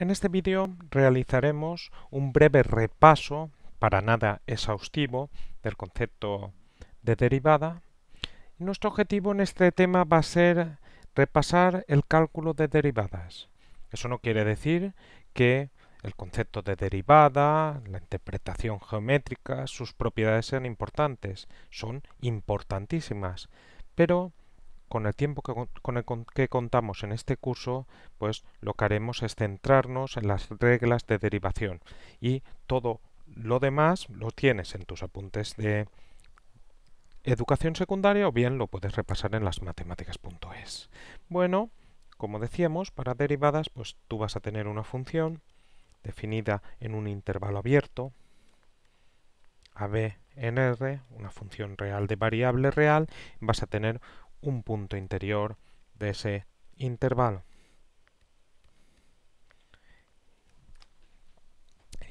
En este vídeo realizaremos un breve repaso, para nada exhaustivo, del concepto de derivada. Y nuestro objetivo en este tema va a ser repasar el cálculo de derivadas. Eso no quiere decir que el concepto de derivada, la interpretación geométrica, sus propiedades sean importantes. Son importantísimas, pero con el tiempo que contamos en este curso, pues lo que haremos es centrarnos en las reglas de derivación y todo lo demás lo tienes en tus apuntes de educación secundaria o bien lo puedes repasar en lasmatemáticas.es. Bueno, como decíamos, para derivadas, pues tú vas a tener una función definida en un intervalo abierto, a b en R, una función real de variable real, vas a tener un punto interior de ese intervalo.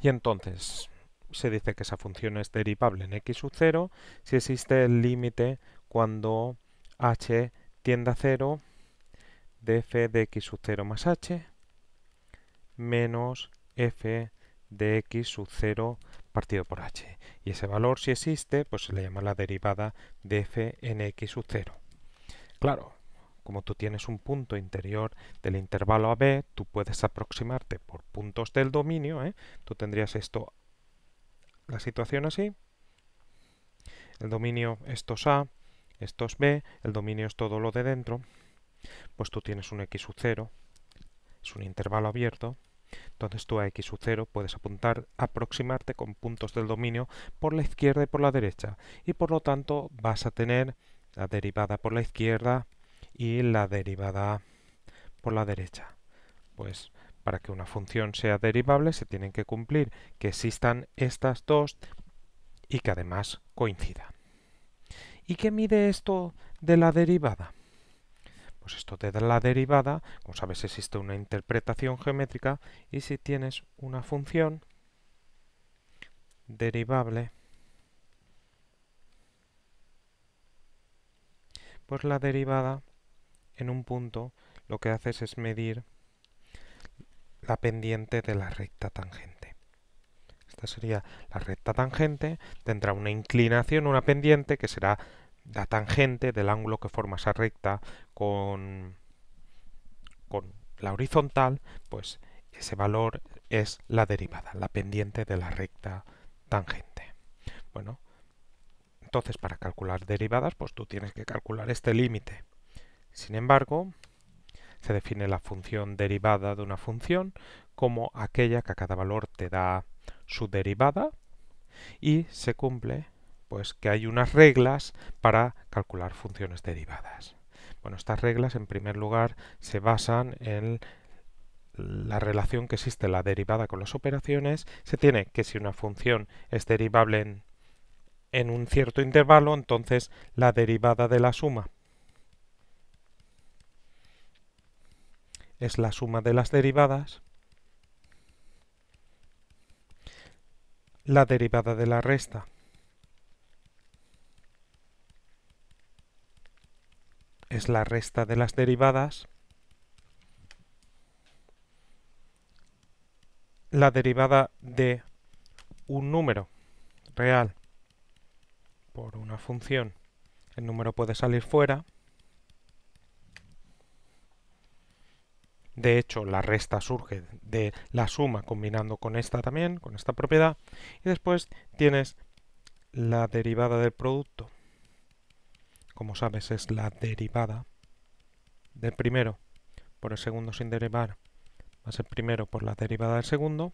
Y entonces se dice que esa función es derivable en x sub 0 si existe el límite cuando h tiende a 0 de f de x sub 0 más h menos f de x sub 0 partido por h. Y ese valor, si existe, pues se le llama la derivada de f en x sub 0. Claro, como tú tienes un punto interior del intervalo AB, tú puedes aproximarte por puntos del dominio, ¿eh? Tú tendrías la situación así. El dominio, esto es A, esto es B, el dominio es todo lo de dentro. Pues tú tienes un x sub 0, es un intervalo abierto. Entonces tú a x sub 0 puedes aproximarte con puntos del dominio por la izquierda y por la derecha. Y por lo tanto vas a tener la derivada por la izquierda y la derivada por la derecha. Pues para que una función sea derivable se tienen que cumplir que existan estas dos y que además coincidan. ¿Y qué mide esto de la derivada? Pues esto de la derivada, como sabes, existe una interpretación geométrica y si tienes una función derivable, pues la derivada en un punto lo que haces es medir la pendiente de la recta tangente. Esta sería la recta tangente, tendrá una inclinación, una pendiente, que será la tangente del ángulo que forma esa recta con la horizontal, pues ese valor es la derivada, la pendiente de la recta tangente. Bueno, entonces para calcular derivadas, pues tú tienes que calcular este límite. Sin embargo, se define la función derivada de una función como aquella que a cada valor te da su derivada y se cumple pues que hay unas reglas para calcular funciones derivadas. Bueno, estas reglas en primer lugar se basan en la relación que existe la derivada con las operaciones. Se tiene que si una función es derivable en un cierto intervalo, entonces la derivada de la suma es la suma de las derivadas, la derivada de la resta es la resta de las derivadas, la derivada de un número real por una función, el número puede salir fuera. De hecho, la resta surge de la suma combinando con esta también, con esta propiedad. Y después tienes la derivada del producto. Como sabes, es la derivada del primero por el segundo sin derivar, más el primero por la derivada del segundo.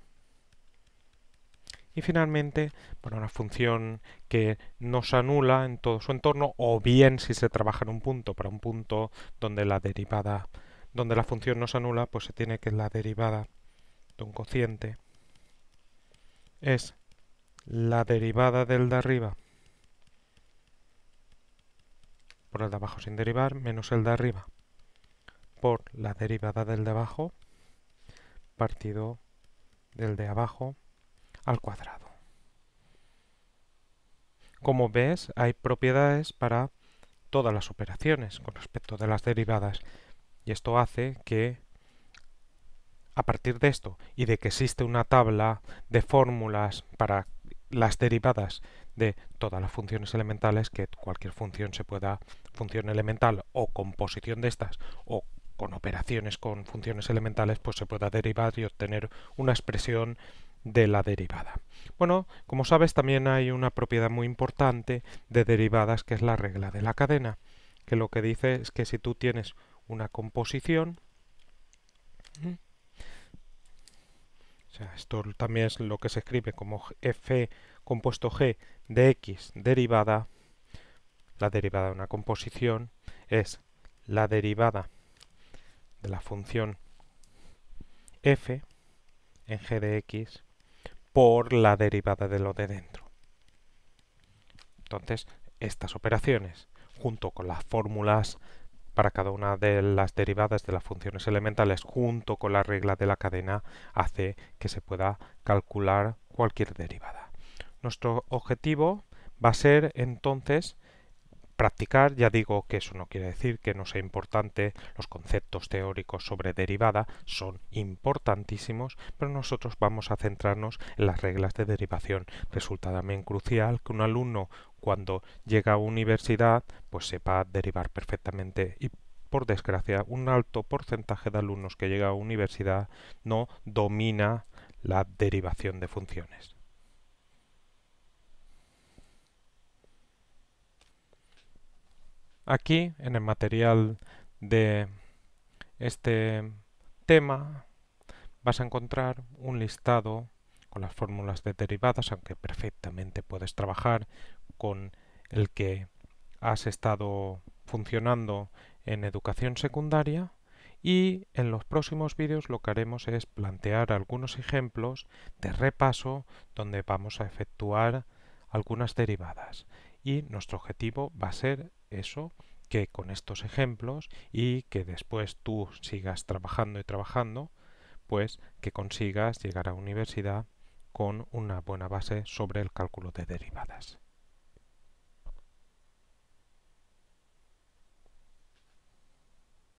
Y finalmente, para una función que no se anula en todo su entorno, o bien si se trabaja en un punto, para un punto donde la derivada, donde la función no se anula, pues se tiene que la derivada de un cociente es la derivada del de arriba por el de abajo sin derivar menos el de arriba por la derivada del de abajo partido del de abajo al cuadrado. Como ves, hay propiedades para todas las operaciones con respecto de las derivadas y esto hace que a partir de esto y de que existe una tabla de fórmulas para las derivadas de todas las funciones elementales, que cualquier función elemental o composición de estas o con operaciones con funciones elementales, pues se pueda derivar y obtener una expresión de la derivada. Bueno, como sabes, también hay una propiedad muy importante de derivadas, que es la regla de la cadena, que lo que dice es que si tú tienes una composición, o sea, esto también es lo que se escribe como f compuesto g de x derivada, la derivada de una composición es la derivada de la función f en g de x por la derivada de lo de dentro. Entonces, estas operaciones, junto con las fórmulas para cada una de las derivadas de las funciones elementales, junto con la regla de la cadena, hace que se pueda calcular cualquier derivada. Nuestro objetivo va a ser entonces practicar. Ya digo que eso no quiere decir que no sea importante, los conceptos teóricos sobre derivada son importantísimos, pero nosotros vamos a centrarnos en las reglas de derivación. Resulta también crucial que un alumno, cuando llega a universidad, pues sepa derivar perfectamente, y por desgracia un alto porcentaje de alumnos que llega a universidad no domina la derivación de funciones. Aquí, en el material de este tema, vas a encontrar un listado con las fórmulas de derivadas, aunque perfectamente puedes trabajar con el que has estado funcionando en educación secundaria, y en los próximos vídeos lo que haremos es plantear algunos ejemplos de repaso donde vamos a efectuar algunas derivadas, y nuestro objetivo va a ser eso, que con estos ejemplos y que después tú sigas trabajando y trabajando, pues que consigas llegar a universidad con una buena base sobre el cálculo de derivadas.